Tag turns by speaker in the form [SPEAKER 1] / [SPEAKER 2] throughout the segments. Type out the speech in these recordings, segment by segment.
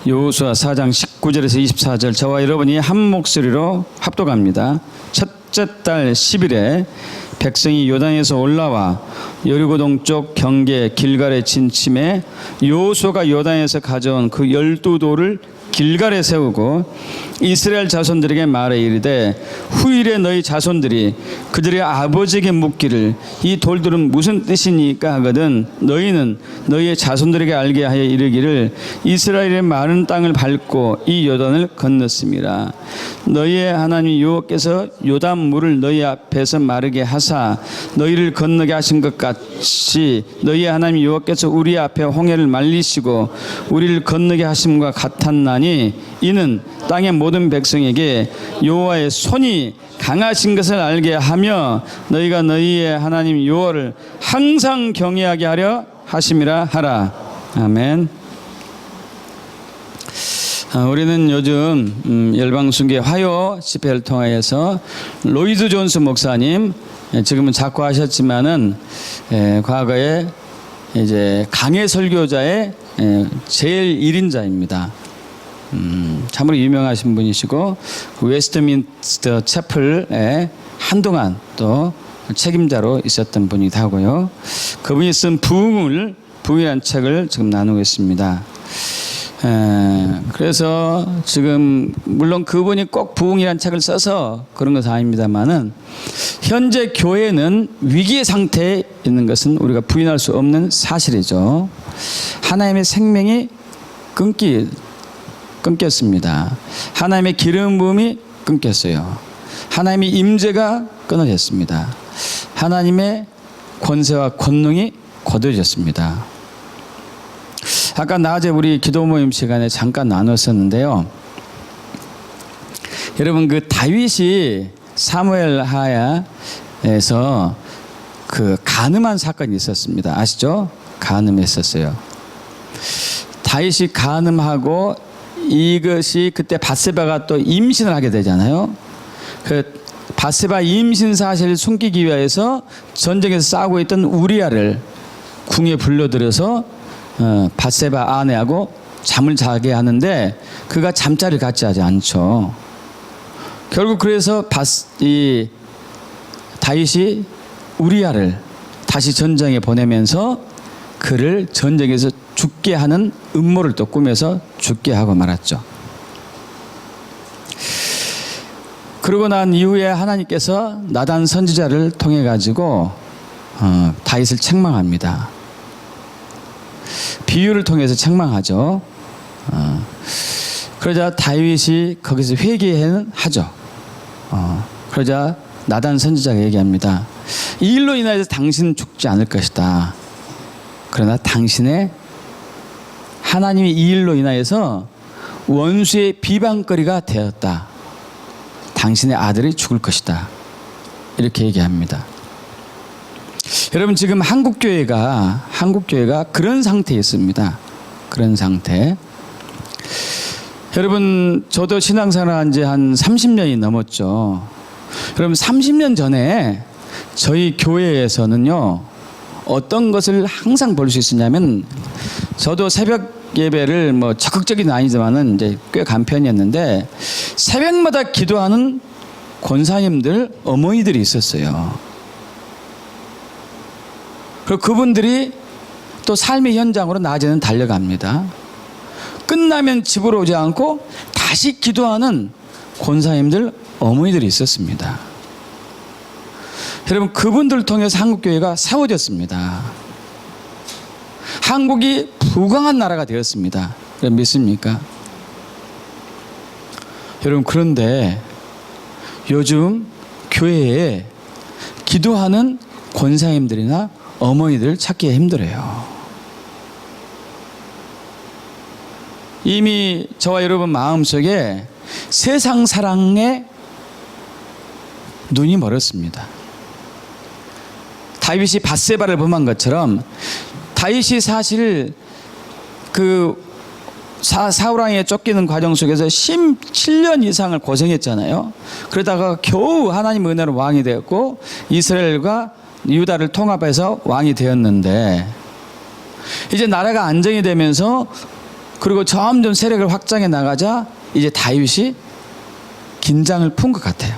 [SPEAKER 1] 여호수아 4장 19절에서 24절 저와 여러분이 한 목소리로 합독합니다. 첫째 달 10일에 백성이 요단에서 올라와 여리고 동쪽 경계 길갈에 진침해 여호수아가 요단에서 가져온 그 12돌을 길갈에 세우고 이스라엘 자손들에게 말해 이르되 후일에 너희 자손들이 그들의 아버지에게 묻기를 이 돌들은 무슨 뜻이니까 하거든 너희는 너희의 자손들에게 알게 하여 이르기를 이스라엘의 많은 땅을 밟고 이 요단을 건넜음이라. 너희의 하나님 여호와께서 요단 물을 너희 앞에서 마르게 하사 너희를 건너게 하신 것 같이 너희의 하나님 여호와께서 우리 앞에 홍해를 말리시고 우리를 건너게 하심과 같았나니 이는 땅의 모든 백성에게 여호와의 손이 강하신 것을 알게 하며 너희가 너희의 하나님 여호와를 항상 경외하게 하려 하심이라 하라. 아멘. 우리는 요즘 열방순교 화요 집회를 통하여서 로이드 존스 목사님, 지금은 작고하셨지만은 과거에 이제 강해 설교자의 제일 1인자입니다. 참으로 유명하신 분이시고 웨스트민스터 채플에 한동안 또 책임자로 있었던 분이기도 하고요. 그분이 쓴 부흥이라는 책을 지금 나누고 있습니다. 그래서 지금 물론 그분이 꼭 부흥이라는 책을 써서 그런 것은 아닙니다만은 현재 교회는 위기의 상태에 있는 것은 우리가 부인할 수 없는 사실이죠. 하나님의 생명이 끊겼습니다. 하나님의 기름 부음이 끊겼어요. 하나님의 임재가 끊어졌습니다. 하나님의 권세와 권능이 거두어졌습니다. 아까 낮에 우리 기도 모임 시간에 잠깐 나눴었는데요. 여러분 그 다윗이 사무엘 하야에서 그 간음한 사건이 있었습니다. 아시죠? 간음했었어요. 다윗이 간음하고 이것이 그때 밧세바가 또 임신을 하게 되잖아요. 그 밧세바 임신 사실을 숨기기 위해서 전쟁에서 싸우고 있던 우리아를 궁에 불러들여서 밧세바 아내하고 잠을 자게 하는데 그가 잠자리를 갖지 하지 않죠. 결국 그래서 이 다윗이 우리아를 다시 전쟁에 보내면서 그를 전쟁에서 죽게 하는 음모를 또 꾸며서 죽게 하고 말았죠. 그러고 난 이후에 하나님께서 나단 선지자를 통해 가지고 다윗을 책망합니다. 비유를 통해서 책망하죠. 그러자 다윗이 거기서 회개는 하죠. 그러자 나단 선지자가 얘기합니다. 이 일로 인하여서 당신은 죽지 않을 것이다. 그러나 당신의 하나님이 이 일로 인하여서 원수의 비방거리가 되었다. 당신의 아들이 죽을 것이다. 이렇게 얘기합니다. 여러분 지금 한국교회가 그런 상태에 있습니다. 그런 상태. 여러분 저도 신앙생활 한 지 한 30년이 넘었죠. 여러분 30년 전에 저희 교회에서는요. 어떤 것을 항상 볼 수 있었냐면 저도 새벽 예배를 뭐 적극적인 아니지만은 이제 꽤 간 편이었는데 새벽마다 기도하는 권사님들 어머니들이 있었어요. 그리고 그분들이 또 삶의 현장으로 낮에는 달려갑니다. 끝나면 집으로 오지 않고 다시 기도하는 권사님들 어머니들이 있었습니다. 여러분 그분들을 통해서 한국교회가 세워졌습니다. 한국이 부강한 나라가 되었습니다. 믿습니까? 여러분 그런데 요즘 교회에 기도하는 권사님들이나 어머니들 찾기가 힘들어요. 이미 저와 여러분 마음속에 세상 사랑에 눈이 멀었습니다. 다윗이 밧세바를 범한 것처럼 다윗이 사실 그 사울 왕에 쫓기는 과정 속에서 17년 이상을 고생했잖아요. 그러다가 겨우 하나님의 은혜로 왕이 되었고 이스라엘과 유다를 통합해서 왕이 되었는데 이제 나라가 안정이 되면서 그리고 점점 세력을 확장해 나가자 이제 다윗이 긴장을 푼 것 같아요.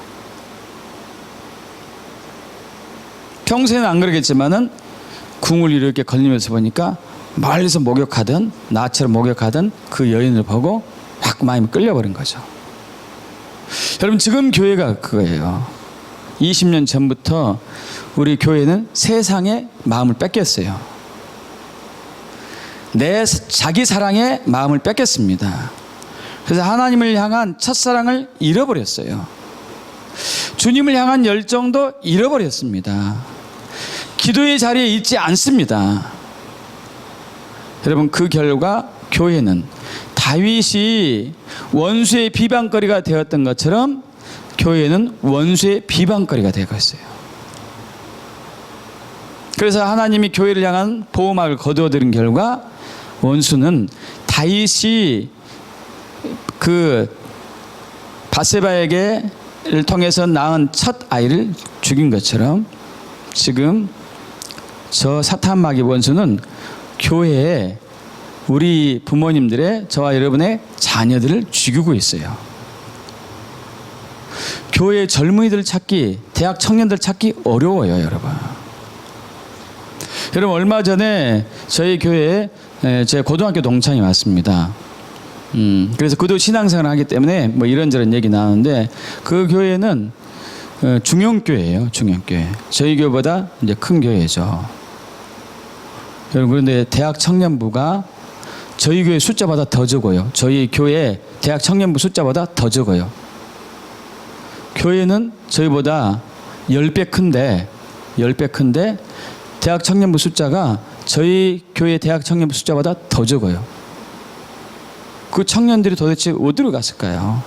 [SPEAKER 1] 평소에는 안 그러겠지만은 궁을 이렇게 걸리면서 보니까 멀리서 목욕하던, 나처럼 목욕하던 그 여인을 보고 확 마음이 끌려버린 거죠. 여러분, 지금 교회가 그거예요. 20년 전부터 우리 교회는 세상의 마음을 뺏겼어요. 자기 사랑의 마음을 뺏겼습니다. 그래서 하나님을 향한 첫사랑을 잃어버렸어요. 주님을 향한 열정도 잃어버렸습니다. 기도의 자리에 있지 않습니다. 여러분, 그 결과 교회는 다윗이 원수의 비방거리가 되었던 것처럼 교회는 원수의 비방거리가 되고 있어요. 그래서 하나님이 교회를 향한 보호막을 거두어들인 결과 원수는 다윗이 그 밧세바에게를 통해서 낳은 첫 아이를 죽인 것처럼 지금 저 사탄마귀 원수는 교회에 우리 부모님들의, 저와 여러분의 자녀들을 죽이고 있어요. 교회 젊은이들 찾기, 대학 청년들 찾기 어려워요, 여러분. 여러분, 얼마 전에 저희 교회에 제 고등학교 동창이 왔습니다. 그래서 그도 신앙생활을 하기 때문에 뭐 이런저런 얘기 나오는데, 그 교회는 중형교회예요, 중형교회. 저희 교회보다 이제 큰 교회죠. 여러분, 그런데 대학 청년부가 저희 교회 숫자보다 더 적어요. 저희 교회 대학 청년부 숫자보다 더 적어요. 교회는 저희보다 10배 큰데 대학 청년부 숫자가 저희 교회 대학 청년부 숫자보다 더 적어요. 그 청년들이 도대체 어디로 갔을까요?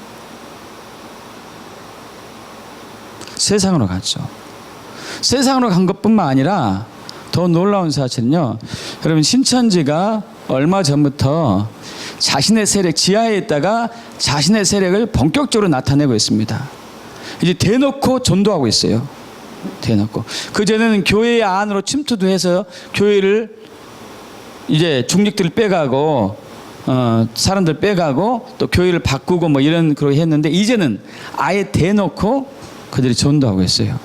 [SPEAKER 1] 세상으로 갔죠. 세상으로 간 것뿐만 아니라 더 놀라운 사실은요, 여러분, 신천지가 얼마 전부터 자신의 세력, 지하에 있다가 자신의 세력을 본격적으로 나타내고 있습니다. 이제 대놓고 전도하고 있어요. 대놓고. 그전에는 교회 안으로 침투도 해서 교회를 이제 중직들을 빼가고 사람들 빼가고 또 교회를 바꾸고 뭐 이런 그렇게 했는데, 이제는 아예 대놓고 그들이 전도하고 있어요.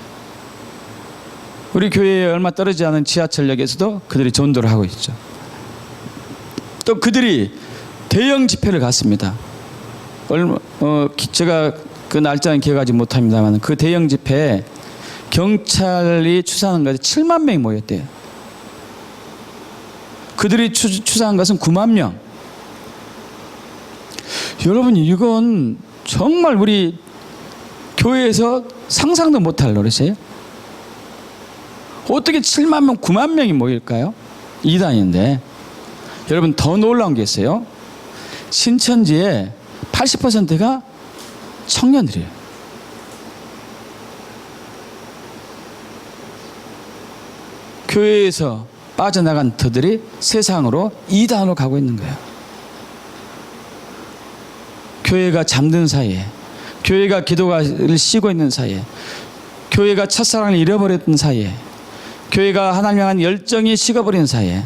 [SPEAKER 1] 우리 교회에 얼마 떨어지지 않은 지하철역에서도 그들이 전도를 하고 있죠. 또 그들이 대형 집회를 갔습니다. 제가 그 날짜는 기억하지 못합니다만 그 대형 집회에 경찰이 추산한 것이 7만 명이 모였대요. 그들이 추산한 것은 9만 명. 여러분, 이건 정말 우리 교회에서 상상도 못할 노릇이에요. 어떻게 7만 명, 9만 명이 모일까요? 이단인데. 여러분, 더 놀라운 게 있어요. 신천지의 80%가 청년들이에요. 교회에서 빠져나간 터들이 세상으로 이단으로 가고 있는 거예요. 교회가 잠든 사이에, 교회가 기도를 쉬고 있는 사이에, 교회가 첫사랑을 잃어버렸던 사이에, 교회가 하나님 향한 열정이 식어버린 사이에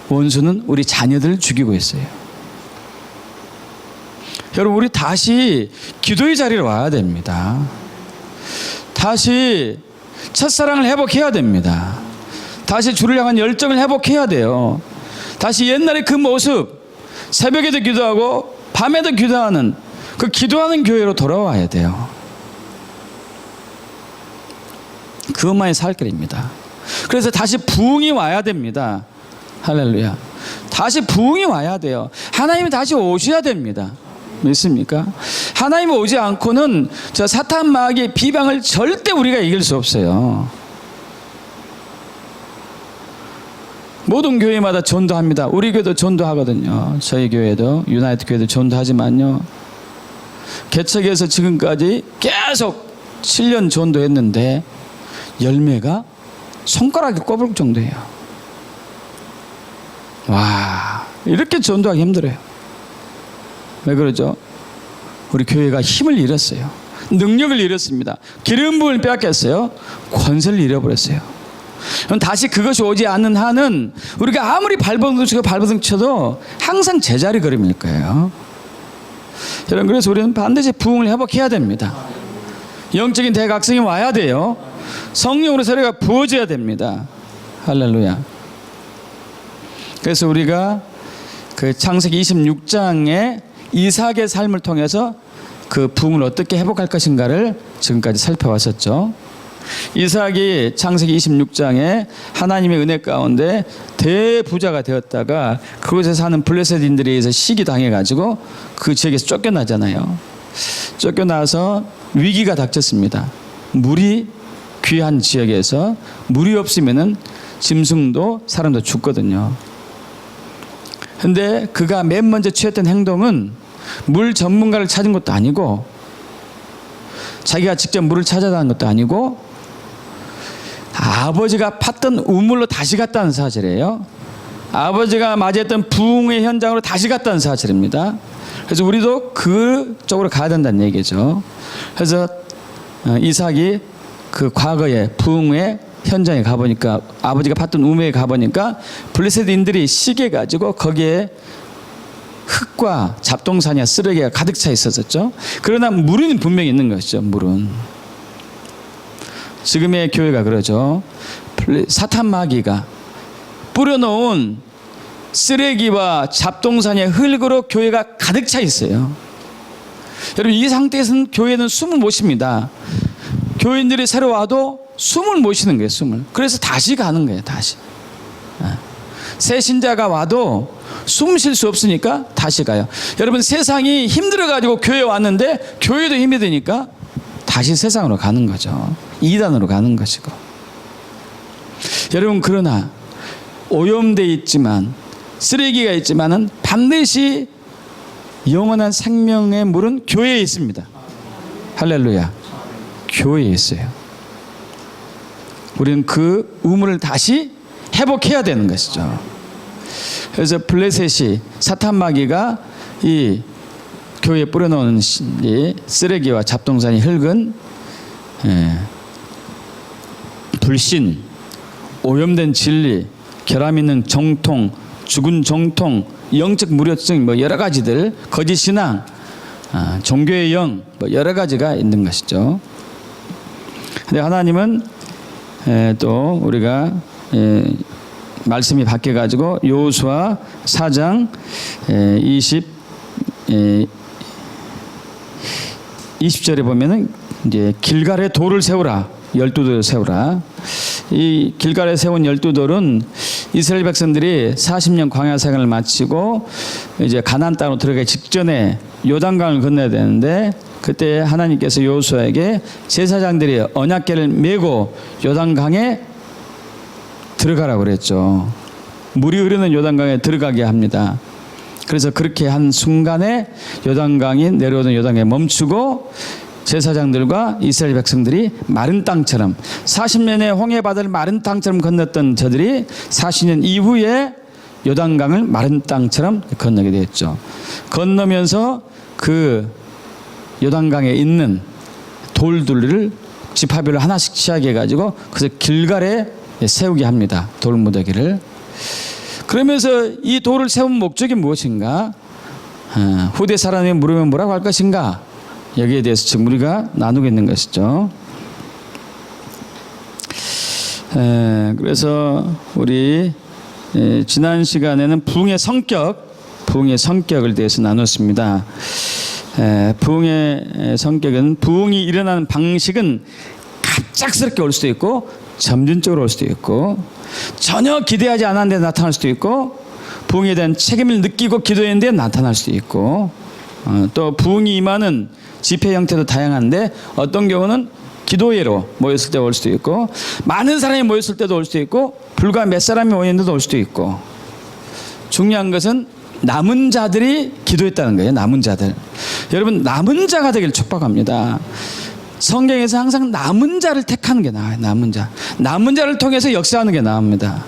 [SPEAKER 1] 원수는 우리 자녀들을 죽이고 있어요. 여러분, 우리 다시 기도의 자리로 와야 됩니다. 다시 첫사랑을 회복해야 됩니다. 다시 주를 향한 열정을 회복해야 돼요. 다시 옛날의 그 모습, 새벽에도 기도하고 밤에도 기도하는 그 기도하는 교회로 돌아와야 돼요. 그것만이 살 길입니다. 그래서 다시 부흥이 와야 됩니다. 할렐루야. 다시 부흥이 와야 돼요. 하나님이 다시 오셔야 됩니다. 믿습니까? 하나님이 오지 않고는 저 사탄 마귀의 비방을 절대 우리가 이길 수 없어요. 모든 교회마다 전도합니다. 우리 교회도 전도하거든요. 저희 교회도, 유나이트 교회도 전도하지만요, 개척에서 지금까지 계속 7년 전도했는데 열매가 손가락에 꼽을 정도예요. 와, 이렇게 전도하기 힘들어요. 왜 그러죠? 우리 교회가 힘을 잃었어요. 능력을 잃었습니다. 기름 부음을 빼앗겼어요. 권세를 잃어버렸어요. 그럼 다시 그것이 오지 않는 한은 우리가 아무리 발버둥 쳐도 항상 제자리 걸음일 거예요. 여러분, 그래서 우리는 반드시 부흥을 회복해야 됩니다. 영적인 대각성이 와야 돼요. 성령으로 세례가 부어져야 됩니다. 할렐루야. 그래서 우리가 그 창세기 26장의 이삭의 삶을 통해서 그 부흥을 어떻게 회복할 것인가를 지금까지 살펴왔었죠. 이삭이 창세기 26장에 하나님의 은혜 가운데 대부자가 되었다가 그곳에 사는 블레셋인들에 의해서 시기당해가지고 그 지역에서 쫓겨나잖아요. 쫓겨나서 위기가 닥쳤습니다. 물이 귀한 지역에서 물이 없으면은 짐승도 사람도 죽거든요. 근데 그가 맨 먼저 취했던 행동은 물 전문가를 찾은 것도 아니고 자기가 직접 물을 찾아다닌 것도 아니고 아버지가 팠던 우물로 다시 갔다는 사실이에요. 아버지가 맞이했던 부흥의 현장으로 다시 갔다는 사실입니다. 그래서 우리도 그쪽으로 가야 된다는 얘기죠. 그래서 이삭이 그 과거의 부흥의 현장에 가보니까 아버지가 팠던 우물에 가보니까 블레셋인들이 시계 가지고 거기에 흙과 잡동사니와 쓰레기가 가득 차 있었죠. 그러나 물은 분명히 있는 것이죠. 물은 지금의 교회가 그러죠. 사탄 마귀가 뿌려놓은 쓰레기와 잡동사니와 흙으로 교회가 가득 차 있어요. 여러분, 이 상태에서는 교회는 숨을 못 쉽니다. 교인들이 새로 와도 숨을 못 쉬는 거예요. 숨을. 그래서 다시 가는 거예요. 다시. 새 신자가 와도 숨 쉴 수 없으니까 다시 가요. 여러분, 세상이 힘들어가지고 교회에 왔는데 교회도 힘이 드니까 다시 세상으로 가는 거죠. 이단으로 가는 것이고. 여러분, 그러나 오염되어 있지만 쓰레기가 있지만은 반드시 영원한 생명의 물은 교회에 있습니다. 할렐루야. 교회에 있어요. 우리는 그 우물을 다시 회복해야 되는 것이죠. 그래서 블레셋이 사탄 마귀가 이 교회에 뿌려놓은 쓰레기와 잡동사니 흙은 불신, 오염된 진리, 결함 있는 정통, 죽은 정통, 영적 무력증, 뭐 여러 가지들, 거짓 신앙, 종교의 영, 뭐 여러 가지가 있는 것이죠. 근데 하나님은 또 우리가 말씀이 바뀌어 가지고 여호수아 4장 20절에 보면은 이제 길갈에 돌을 세우라, 12돌을 세우라. 이 길갈에 세운 12돌은 이스라엘 백성들이 40년 광야 생활을 마치고 이제 가나안 땅으로 들어가기 직전에 요단강을 건너야 되는데, 그때 하나님께서 여호수아에게 제사장들이 언약궤를 메고 요단강에 들어가라고 그랬죠. 물이 흐르는 요단강에 들어가게 합니다. 그래서 그렇게 한 순간에 요단강이 내려오는 요단강에 멈추고 제사장들과 이스라엘 백성들이 마른 땅처럼 40년의 홍해바다를 마른 땅처럼 건넜던 저들이 40년 이후에 요단강을 마른 땅처럼 건너게 되었죠. 건너면서 그 요단강에 있는 돌들을 지파별로 하나씩 취하게 해가지고 그래서 길갈에 세우게 합니다. 돌무더기를. 그러면서 이 돌을 세운 목적이 무엇인가? 후대 사람이 물으면 뭐라고 할 것인가? 여기에 대해서 지금 우리가 나누고 있는 것이죠. 그래서 우리 지난 시간에는 부흥의 성격을 대해서 나눴습니다. 부흥의 성격은, 부흥이 일어나는 방식은 갑작스럽게 올 수도 있고 점진적으로 올 수도 있고 전혀 기대하지 않았는데 나타날 수도 있고 부흥에 대한 책임을 느끼고 기도했는데 나타날 수도 있고 또 부흥이 임하는 집회 형태도 다양한데 어떤 경우는 기도회로 모였을 때 올 수도 있고 많은 사람이 모였을 때도 올 수도 있고 불과 몇 사람이 모였는데도 올 수도 있고, 중요한 것은 남은 자들이 기도했다는 거예요. 남은 자들. 여러분, 남은 자가 되길 축복합니다. 성경에서 항상 남은 자를 택하는 게 나아요. 남은 자를 통해서 역사하는 게 나옵니다.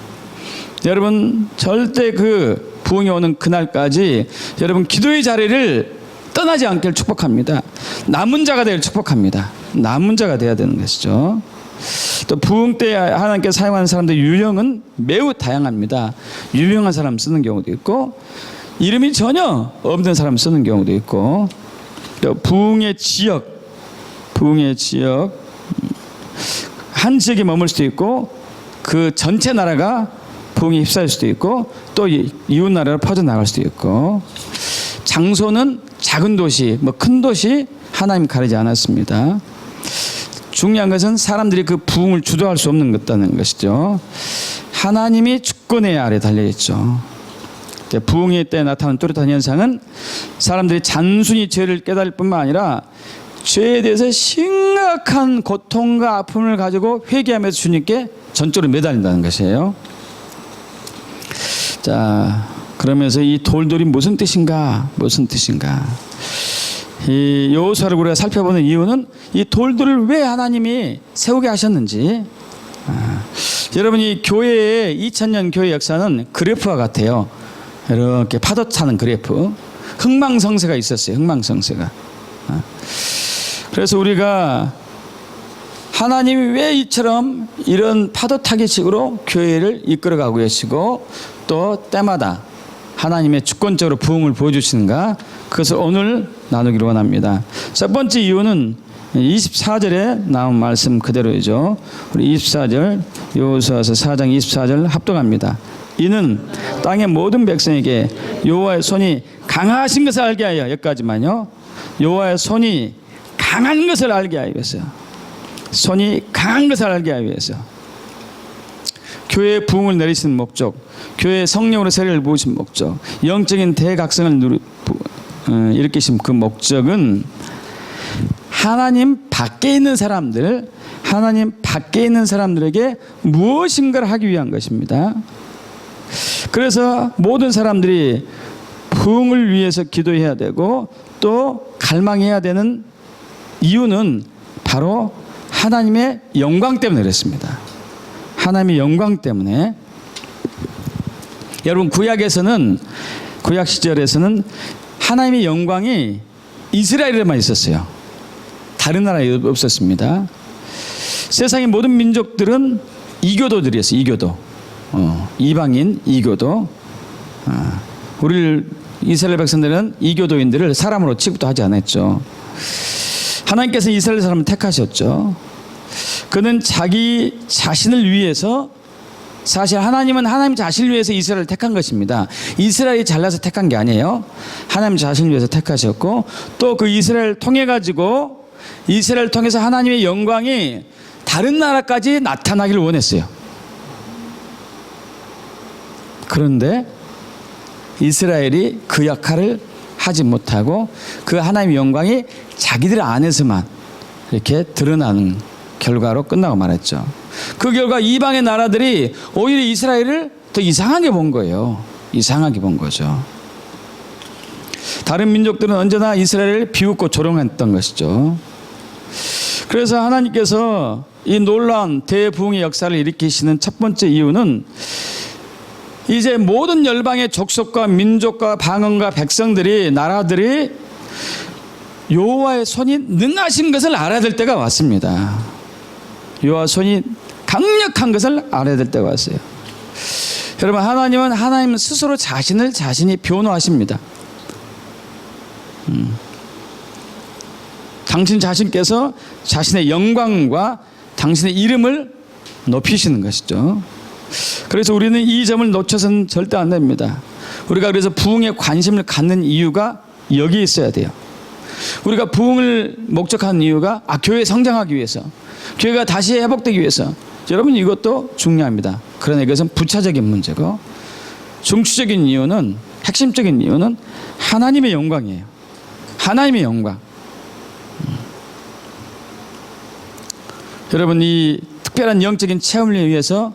[SPEAKER 1] 여러분, 절대 그 부흥이 오는 그날까지 여러분 기도의 자리를 떠나지 않기를 축복합니다. 남은 자가 되길 축복합니다. 남은 자가 돼야 되는 것이죠. 또 부흥 때 하나님께 사용하는 사람들의 유형은 매우 다양합니다. 유명한 사람 쓰는 경우도 있고 이름이 전혀 없는 사람 쓰는 경우도 있고 또 부흥의 지역 한 지역에 머물 수도 있고 그 전체 나라가 부흥에 휩싸일 수도 있고 또 이웃 나라로 퍼져나갈 수도 있고 장소는 작은 도시, 큰 도시 하나님 가리지 않았습니다. 중요한 것은 사람들이 그 부흥을 주도할 수 없는 것다는 것이죠. 하나님이 주권의 아래 달려있죠. 부흥의 때 나타나는 뚜렷한 현상은 사람들이 단순히 죄를 깨달을 뿐만 아니라 죄에 대해서 심각한 고통과 아픔을 가지고 회개하면서 주님께 전적으로 매달린다는 것이에요. 자, 그러면서 이 돌돌이 무슨 뜻인가? 이 여호수아를 우리가 살펴보는 이유는 이 돌들을 왜 하나님이 세우게 하셨는지. 여러분, 이 교회의 2000년 교회 역사는 그래프와 같아요. 이렇게 파도 타는 그래프. 흥망성쇠가 있었어요. 흥망성쇠가. 그래서 우리가 하나님이 왜 이처럼 이런 파도 타기 식으로 교회를 이끌어가고 계시고 또 때마다 하나님의 주권적으로 부흥을 보여주시는가, 그것을 오늘 나누기를 원합니다. 첫 번째 이유는 24절에 나온 말씀 그대로이죠. 우리 24절, 여호수아서 4장 24절 합독합니다. 이는 땅의 모든 백성에게 여호와의 손이 강하신 것을 알게 하여, 여기까지만요. 여호와의 손이 강한 것을 알게 하기 위해서, 손이 강한 것을 알게 하기 위해서 교회의 부흥을 내리신 목적, 교회의 성령으로 세례를 부으신 목적, 영적인 대각성을 일으키신 그 목적은 하나님 밖에 있는 사람들에게 무엇인가를 하기 위한 것입니다. 그래서 모든 사람들이 부흥을 위해서 기도해야 되고 또 갈망해야 되는 이유는 바로 하나님의 영광 때문에 그랬습니다. 하나님의 영광 때문에. 여러분, 구약 시절에서는 하나님의 영광이 이스라엘에만 있었어요. 다른 나라에 없었습니다. 세상의 모든 민족들은 이교도들이었어요. 이방인 이교도. 우리 이스라엘 백성들은 이교도인들을 사람으로 취급도 하지 않았죠. 하나님께서 이스라엘 사람을 택하셨죠. 그는 자기 자신을 위해서, 사실 하나님은 하나님 자신을 위해서 이스라엘을 택한 것입니다. 이스라엘이 잘나서 택한 게 아니에요. 하나님 자신을 위해서 택하셨고 또 그 이스라엘을 통해 가지고, 이스라엘을 통해서 하나님의 영광이 다른 나라까지 나타나기를 원했어요. 그런데 이스라엘이 그 역할을 하지 못하고 그 하나님의 영광이 자기들 안에서만 이렇게 드러나는 결과로 끝나고 말았죠. 그 결과 이방의 나라들이 오히려 이스라엘을 더 이상하게 본 거예요. 이상하게 본 거죠. 다른 민족들은 언제나 이스라엘을 비웃고 조롱했던 것이죠. 그래서 하나님께서 이 놀라운 대부흥의 역사를 일으키시는 첫 번째 이유는 이제 모든 열방의 족속과 민족과 방언과 백성들이, 나라들이 여호와의 손이 능하신 것을 알아야 될 때가 왔습니다. 여호와의 손이 강력한 것을 알아야 될 때가 왔어요. 여러분, 하나님은 스스로 자신이 변호하십니다. 당신 자신께서 자신의 영광과 당신의 이름을 높이시는 것이죠. 그래서 우리는 이 점을 놓쳐서는 절대 안 됩니다. 우리가 그래서 부흥에 관심을 갖는 이유가 여기 있어야 돼요. 우리가 부흥을 목적하는 이유가 교회 성장하기 위해서, 교회가 다시 회복되기 위해서. 여러분, 이것도 중요합니다. 그러나 이것은 부차적인 문제고, 중추적인 이유는, 핵심적인 이유는 하나님의 영광이에요. 하나님의 영광. 여러분, 이 특별한 영적인 체험을 위해서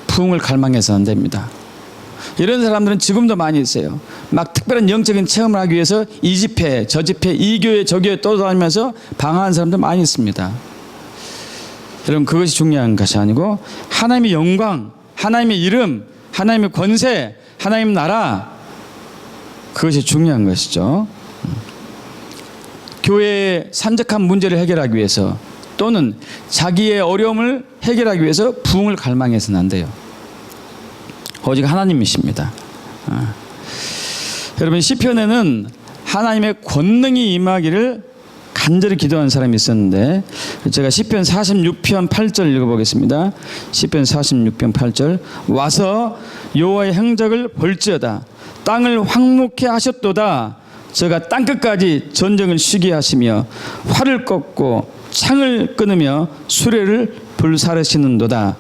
[SPEAKER 1] 부흥을 갈망해서는 안 됩니다. 이런 사람들은 지금도 많이 있어요. 막 특별한 영적인 체험을 하기 위해서 이 집회, 저 집회, 이 교회, 저 교회 떠다니면서 방황하는 사람들 많이 있습니다. 여러분, 그것이 중요한 것이 아니고 하나님의 영광, 하나님의 이름, 하나님의 권세, 하나님의 나라, 그것이 중요한 것이죠. 교회의 산적한 문제를 해결하기 위해서 또는 자기의 어려움을 해결하기 위해서 부흥을 갈망해서는 안 돼요. 오직 하나님이십니다. 여러분, 시편에는 하나님의 권능이 임하기를 간절히 기도한 사람이 있었는데, 제가 시편 46편 8절 읽어보겠습니다. 시편 46편 8절. 와서 여호와의 행적을 볼지어다. 땅을 황무케 하셨도다. 저가 땅끝까지 전쟁을 쉬게 하시며 활을 꺾고 창을 끊으며 수레를 불사르시는도다.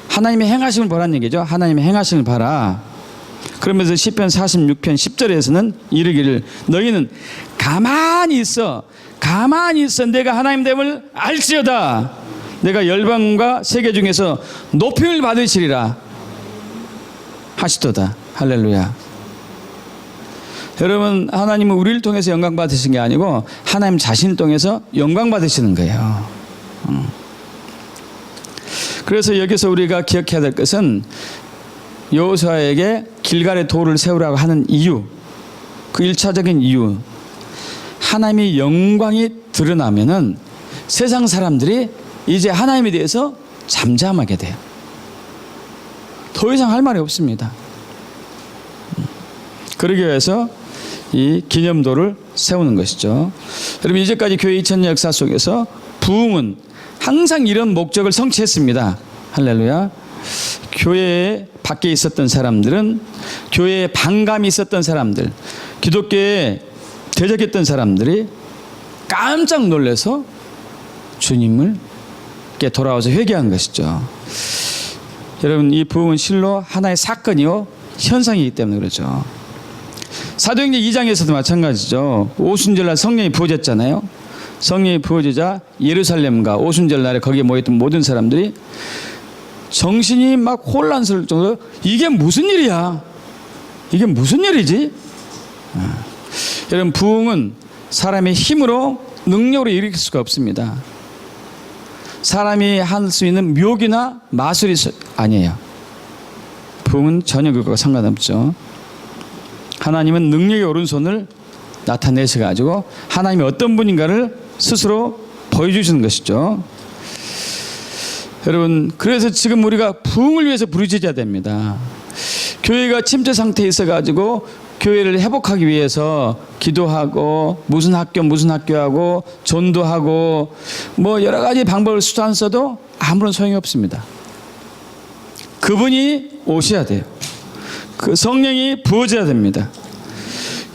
[SPEAKER 1] 하나님의 행하심을 보라는 얘기죠. 하나님의 행하심을 봐라. 그러면서 시편 46편 10절에서는 이르기를 너희는 가만히 있어 내가 하나님 됨을 알지어다. 내가 열방과 세계 중에서 높임을 받으시리라 하시도다. 할렐루야. 여러분, 하나님은 우리를 통해서 영광 받으신 게 아니고 하나님 자신을 통해서 영광 받으시는 거예요. 그래서 여기서 우리가 기억해야 될 것은 여호수아에게 길갈의 돌을 세우라고 하는 이유, 그 1차적인 이유, 하나님의 영광이 드러나면은 세상 사람들이 이제 하나님에 대해서 잠잠하게 돼요. 더 이상 할 말이 없습니다. 그러기 위해서 이 기념도를 세우는 것이죠. 여러분, 이제까지 교회 2000년 역사 속에서 부흥은 항상 이런 목적을 성취했습니다. 할렐루야. 교회 밖에 있었던 사람들은, 교회에 반감이 있었던 사람들, 기독교에 대적했던 사람들이 깜짝 놀라서 주님을께 돌아와서 회개한 것이죠. 여러분, 이 부흥은 실로 하나의 사건이요 현상이기 때문에 그렇죠. 사도행전 2장에서도 마찬가지죠. 오순절날 성령이 부어졌잖아요. 성령이 부어지자 예루살렘과 오순절날에 거기에 모였던 모든 사람들이 정신이 막 혼란스러울 정도로 이게 무슨 일이야? 이게 무슨 일이지? 여러분, 부흥은 사람의 힘으로 능력으로 일으킬 수가 없습니다. 사람이 할 수 있는 묘기나 마술이 아니에요. 부흥은 전혀 그것과 상관없죠. 하나님은 능력의 오른손을 나타내셔가지고 하나님이 어떤 분인가를 스스로 보여주시는 것이죠. 여러분, 그래서 지금 우리가 부흥을 위해서 부르짖어야 됩니다. 교회가 침체 상태에 있어가지고 교회를 회복하기 위해서 기도하고 무슨 학교하고 전도하고 뭐 여러 가지 방법을 수단 써도 아무런 소용이 없습니다. 그분이 오셔야 돼요. 그 성령이 부어져야 됩니다.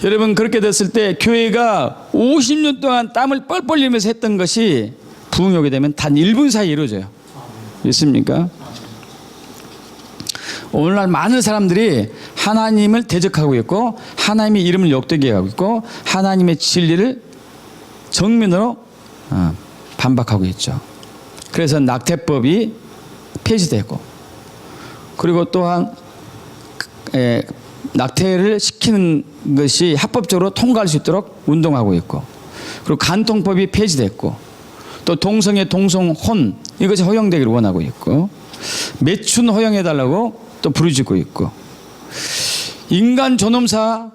[SPEAKER 1] 여러분, 그렇게 됐을 때 교회가 50년 동안 땀을 뻘뻘 흘리면서 했던 것이 부흥이 오게 되면 단 1분 사이에 이루어져요. 있습니까? 오늘날 많은 사람들이 하나님을 대적하고 있고 하나님의 이름을 욕되게 하고 있고 하나님의 진리를 정면으로 반박하고 있죠. 그래서 낙태법이 폐지되고, 그리고 또한 낙태를 시키는 것이 합법적으로 통과할 수 있도록 운동하고 있고, 그리고 간통법이 폐지됐고, 또 동성애 동성혼 이것이 허용되기를 원하고 있고, 매춘 허용해달라고 또 부르짖고 있고, 인간 존엄사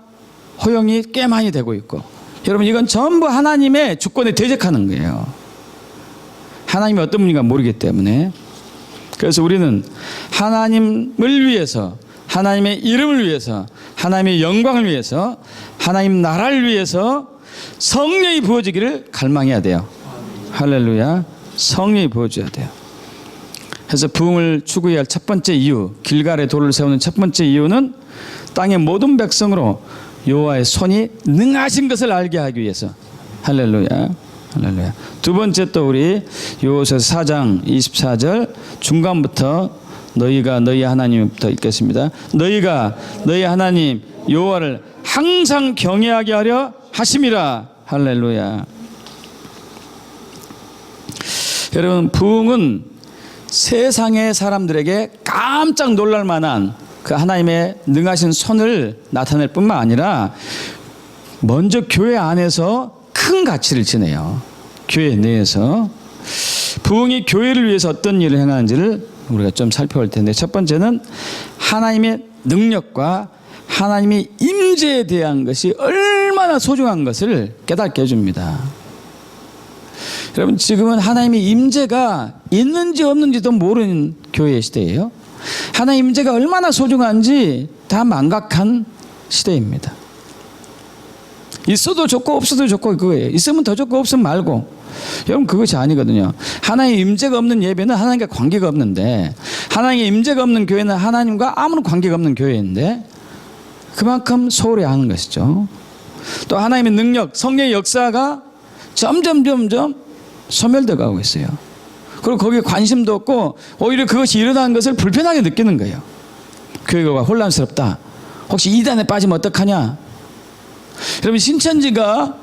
[SPEAKER 1] 허용이 꽤 많이 되고 있고, 여러분, 이건 전부 하나님의 주권에 대적하는 거예요. 하나님이 어떤 분인가 모르기 때문에. 그래서 우리는 하나님을 위해서, 하나님의 이름을 위해서, 하나님의 영광을 위해서, 하나님 나라를 위해서 성령이 부어지기를 갈망해야 돼요. 할렐루야. 성령이 부어줘야 돼요. 그래서 부흥을 추구해야 할 첫 번째 이유, 길갈의 돌을 세우는 첫 번째 이유는 땅의 모든 백성으로 여호와의 손이 능하신 것을 알게 하기 위해서. 할렐루야. 할렐루야. 두 번째, 또 우리 여호수아서 4장 24절 중간부터 너희가 너희 하나님부터 읽겠습니다. 너희가 너희 하나님 여호와를 항상 경외하게 하려 하심이라. 할렐루야. 여러분, 부흥은 세상의 사람들에게 깜짝 놀랄 만한 그 하나님의 능하신 손을 나타낼 뿐만 아니라 먼저 교회 안에서 큰 가치를 지내요. 교회 내에서. 부흥이 교회를 위해서 어떤 일을 행하는지를 우리가 좀 살펴볼 텐데, 첫 번째는 하나님의 능력과 하나님의 임재에 대한 것이 얼마나 소중한 것을 깨닫게 해줍니다. 여러분 지금은 하나님의 임재가 있는지 없는지도 모르는 교회 시대예요. 하나님의 임재가 얼마나 소중한지 다 망각한 시대입니다. 있어도 좋고 없어도 좋고 그거예요. 있으면 더 좋고 없으면 말고. 여러분 그것이 아니거든요. 하나님의 임재가 없는 예배는 하나님과 관계가 없는데, 하나님의 임재가 없는 교회는 하나님과 아무런 관계가 없는 교회인데 그만큼 소홀히 하는 것이죠. 또 하나님의 능력, 성령의 역사가 점점 소멸되어 가고 있어요. 그리고 거기에 관심도 없고 오히려 그것이 일어나는 것을 불편하게 느끼는 거예요. 교회가 혼란스럽다. 혹시 이단에 빠지면 어떡하냐. 여러분 신천지가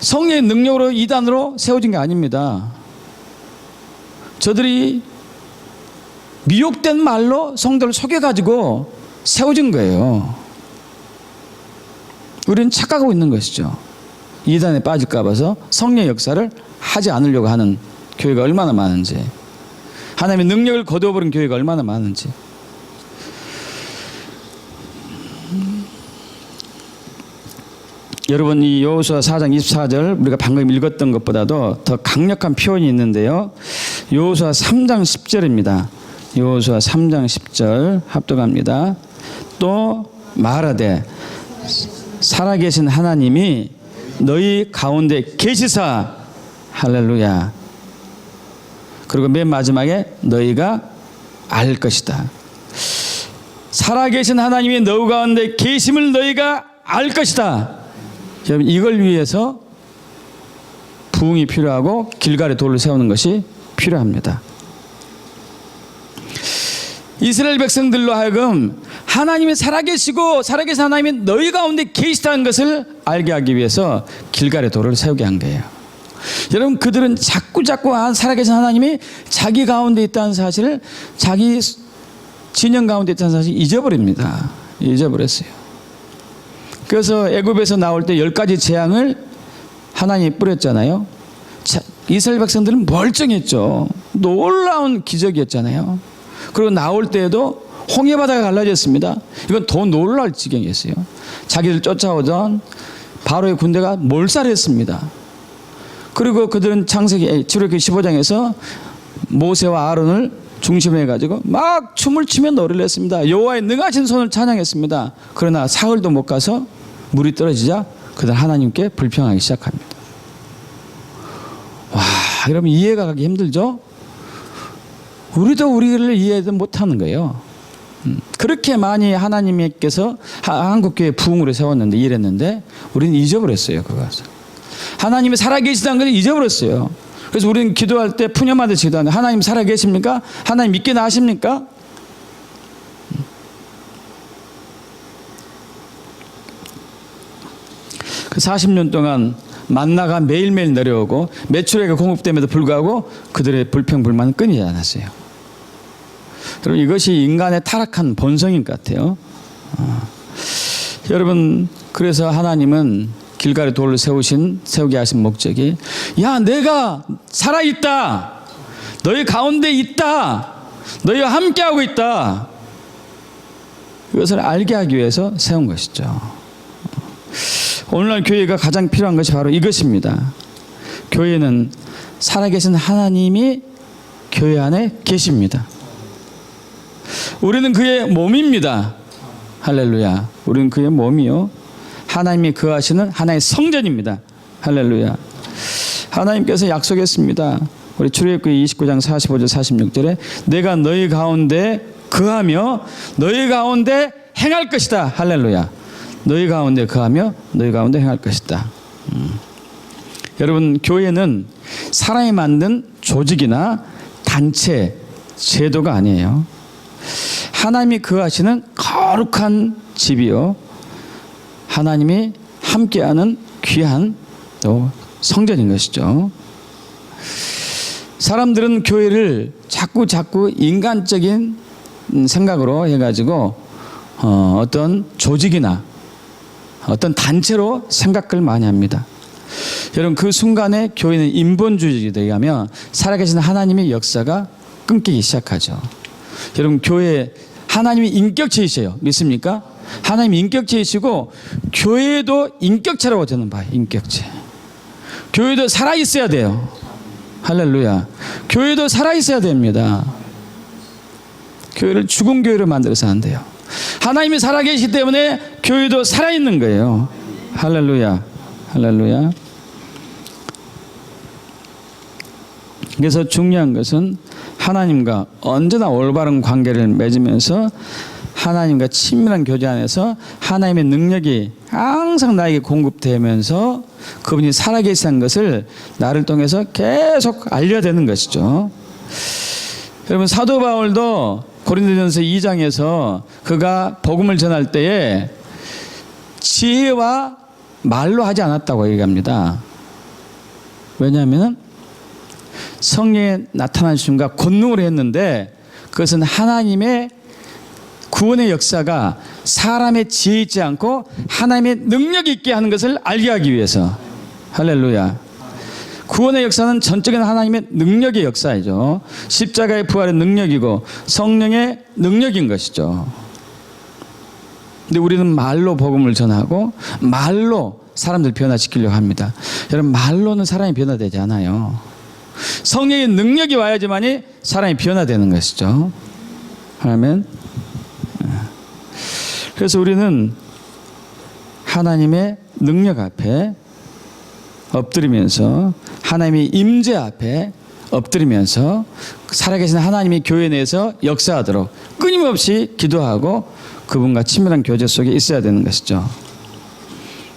[SPEAKER 1] 성령의 능력으로 이단으로 세워진 게 아닙니다. 저들이 미혹된 말로 성도를 속여가지고 세워진 거예요. 우리는 착각하고 있는 것이죠. 이단에 빠질까 봐서 성령의 역사를 하지 않으려고 하는 교회가 얼마나 많은지, 하나님의 능력을 거두어버린 교회가 얼마나 많은지. 여러분 이 여호수아 4장 24절 우리가 방금 읽었던 것보다도 더 강력한 표현이 있는데요. 여호수아 3장 10절입니다. 여호수아 3장 10절 합독합니다. 또 말하되 살아계신 하나님이 너희 가운데 계시사. 할렐루야. 그리고 맨 마지막에 너희가 알 것이다. 살아계신 하나님이 너희 가운데 계심을 너희가 알 것이다. 여러분 이걸 위해서 부흥이 필요하고 길갈에 돌을 세우는 것이 필요합니다. 이스라엘 백성들로 하여금 하나님이 살아계시고 살아계신 하나님이 너희 가운데 계시다는 것을 알게 하기 위해서 길갈에 돌을 세우게 한 거예요. 여러분 그들은 자꾸 살아계신 하나님이 자기 가운데 있다는 사실을, 자기 진영 가운데 있다는 사실을 잊어버립니다. 잊어버렸어요. 그래서 애굽에서 나올 때 10가지 재앙을 하나님이 뿌렸잖아요. 이스라엘 백성들은 멀쩡했죠. 놀라운 기적이었잖아요. 그리고 나올 때에도 홍해바다가 갈라졌습니다. 이건 더 놀랄 지경이었어요. 자기들 쫓아오던 바로의 군대가 몰살했습니다. 그리고 그들은 창세기 출애굽기 15장에서 모세와 아론을 중심으로 해가지고 막 춤을 추며 노래를 했습니다. 여호와의 능하신 손을 찬양했습니다. 그러나 사흘도 못 가서 물이 떨어지자 그들 하나님께 불평하기 시작합니다. 와, 여러분 이해가 가기 힘들죠? 우리도 우리를 이해도 못하는 거예요. 그렇게 많이 하나님께서 한국교회 부흥으로 세웠는데 일했는데 우리는 잊어버렸어요. 그것을. 하나님이 살아계시다는 걸 잊어버렸어요. 그래서 우리는 기도할 때 푸념하듯이 기도하는데 하나님 살아계십니까? 하나님 믿기나 하십니까? 그 40년 동안 만나가 매일매일 내려오고 매출액이 공급됨에도 불구하고 그들의 불평불만은 끊이지 않았어요. 여러분 이것이 인간의 타락한 본성인 것 같아요. 여러분 그래서 하나님은 길갈에 돌을 세우게 하신 목적이, 야 내가 살아있다, 너희 가운데 있다, 너희와 함께하고 있다, 이것을 알게 하기 위해서 세운 것이죠. 오늘날 교회가 가장 필요한 것이 바로 이것입니다. 교회는 살아계신 하나님이 교회 안에 계십니다. 우리는 그의 몸입니다. 할렐루야. 우리는 그의 몸이요, 하나님이 거하시는 하나의 성전입니다. 할렐루야. 하나님께서 약속했습니다. 우리 출애굽기 29장 45절 46절에 내가 너희 가운데 거하며 너희 가운데 행할 것이다. 할렐루야. 너희 가운데 거하며 너희 가운데 행할 것이다. 여러분 교회는 사람이 만든 조직이나 단체, 제도가 아니에요. 하나님이 거하시는 거룩한 집이요, 하나님이 함께하는 귀한 또 성전인 것이죠. 사람들은 교회를 자꾸 인간적인 생각으로 해가지고 어떤 조직이나 어떤 단체로 생각을 많이 합니다. 여러분 그 순간에 교회는 인본주의에 의하면 살아계신 하나님의 역사가 끊기기 시작하죠. 여러분 교회 하나님이 인격체이세요. 믿습니까? 하나님이 인격체이시고 교회도 인격체라고 저는 봐요. 인격체. 교회도 살아있어야 돼요. 할렐루야. 교회도 살아있어야 됩니다. 교회를 죽은 교회로 만들어서 안 돼요. 하나님이 살아계시기 때문에 교회도 살아있는 거예요. 할렐루야. 할렐루야. 그래서 중요한 것은 하나님과 언제나 올바른 관계를 맺으면서 하나님과 친밀한 교제 안에서 하나님의 능력이 항상 나에게 공급되면서 그분이 살아계신 것을 나를 통해서 계속 알려야 되는 것이죠. 여러분, 사도 바울도 고린도전서 2장에서 그가 복음을 전할 때에 지혜와 말로 하지 않았다고 얘기합니다. 왜냐하면 성령의 나타나심과 권능으로 했는데 그것은 하나님의 구원의 역사가 사람의 지혜 있지 않고 하나님의 능력 있게 하는 것을 알게 하기 위해서. 할렐루야. 구원의 역사는 전적인 하나님의 능력의 역사이죠. 십자가의 부활의 능력이고 성령의 능력인 것이죠. 근데 우리는 말로 복음을 전하고 말로 사람들 변화시키려고 합니다. 여러분, 말로는 사람이 변화되지 않아요. 성령의 능력이 와야지만이 사람이 변화되는 것이죠. 아멘. 그래서 우리는 하나님의 능력 앞에 엎드리면서 하나님의 임재 앞에 엎드리면서 살아계신 하나님이 교회 내에서 역사하도록 끊임없이 기도하고 그분과 친밀한 교제 속에 있어야 되는 것이죠.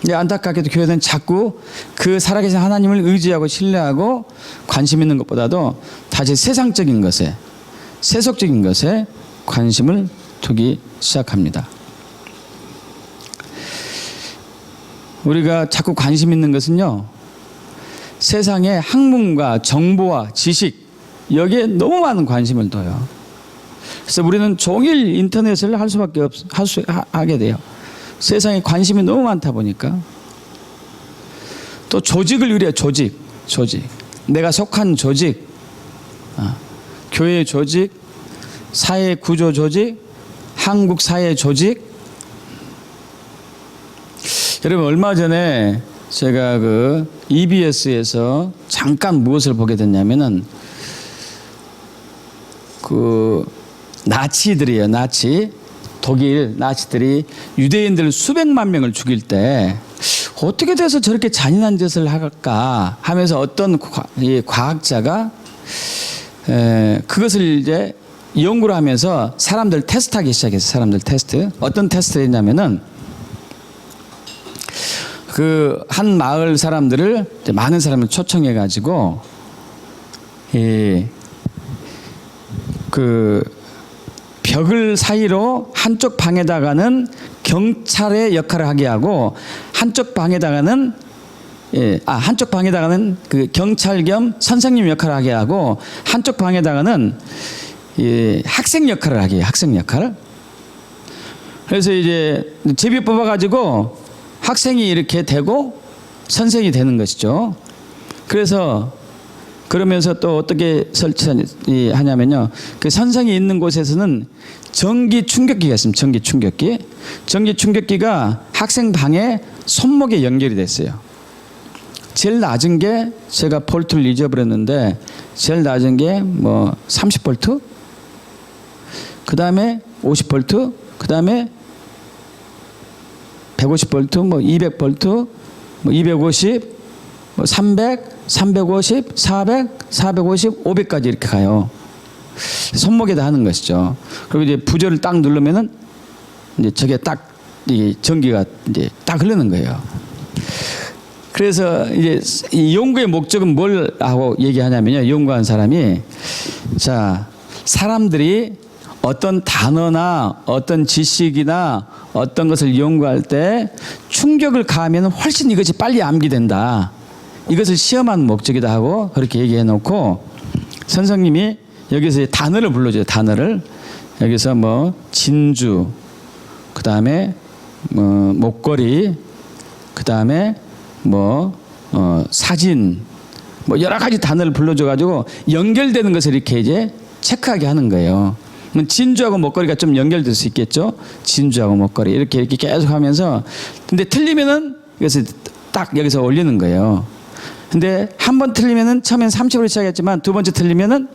[SPEAKER 1] 근데 안타깝게도 교회는 자꾸 그 살아계신 하나님을 의지하고 신뢰하고 관심 있는 것보다도 다시 세상적인 것에, 세속적인 것에 관심을 두기 시작합니다. 우리가 자꾸 관심 있는 것은요, 세상의 학문과 정보와 지식, 여기에 너무 많은 관심을 둬요. 그래서 우리는 종일 인터넷을 할 수밖에 하게 돼요. 세상에 관심이 너무 많다 보니까. 또 조직을 위해 조직. 내가 속한 조직, 교회 조직, 사회 구조 조직, 한국 사회 조직. 여러분, 얼마 전에 제가 그 EBS에서 잠깐 무엇을 보게 됐냐면은 그 나치들이에요. 독일 나치들이 유대인들 수백만 명을 죽일 때 어떻게 돼서 저렇게 잔인한 짓을 할까 하면서 어떤 과학자가 그것을 이제 연구를 하면서 사람들 테스트하기 시작했어요. 사람들 테스트. 어떤 테스트를 했냐면은 그 한 마을 사람들을 많은 사람을 초청해 가지고 그 벽을 사이로 한쪽 방에다가는 경찰의 역할을 하게 하고 한쪽 방에다가는 그 경찰 겸 선생님 역할을 하게 하고 한쪽 방에다가는 학생 역할을 하게 해요. 학생 역할. 그래서 이제 제비 뽑아 가지고 학생이 이렇게 되고 선생이 되는 것이죠. 그래서 그러면서 또 어떻게 설치하냐면요, 그 선생이 있는 곳에서는 전기 충격기가 있습니다. 전기 충격기가 학생 방에 손목에 연결이 됐어요. 제일 낮은 게 제가 볼트를 잊어버렸는데 제일 낮은 게 뭐 30볼트, 그 다음에 50볼트, 그 다음에 150볼트, 뭐 200볼트, 뭐 250, 뭐 300, 350, 400, 450, 500까지 이렇게 가요. 손목에다 하는 것이죠. 그리고 이제 부저를 딱 누르면은 이제 저게 딱 이 전기가 이제 딱 흐르는 거예요. 그래서 이제 이 연구의 목적은 뭘 하고 얘기하냐면요, 연구한 사람이, 자, 사람들이 어떤 단어나 어떤 지식이나 어떤 것을 연구할 때 충격을 가하면 훨씬 이것이 빨리 암기된다. 이것을 시험하는 목적이다 하고 그렇게 얘기해 놓고, 선생님이 여기서 단어를 불러줘요. 단어를. 여기서 뭐 진주, 그 다음에 뭐 목걸이, 그 다음에 뭐 사진, 뭐 여러 가지 단어를 불러줘 가지고 연결되는 것을 이렇게 이제 체크하게 하는 거예요. 진주하고 목걸이가 좀 연결될 수 있겠죠. 진주하고 목걸이 이렇게 계속 하면서, 근데 틀리면은 이것을 딱 여기서 올리는 거예요. 근데 한 번 틀리면은 처음엔 30으로 시작했지만 두 번째 틀리면은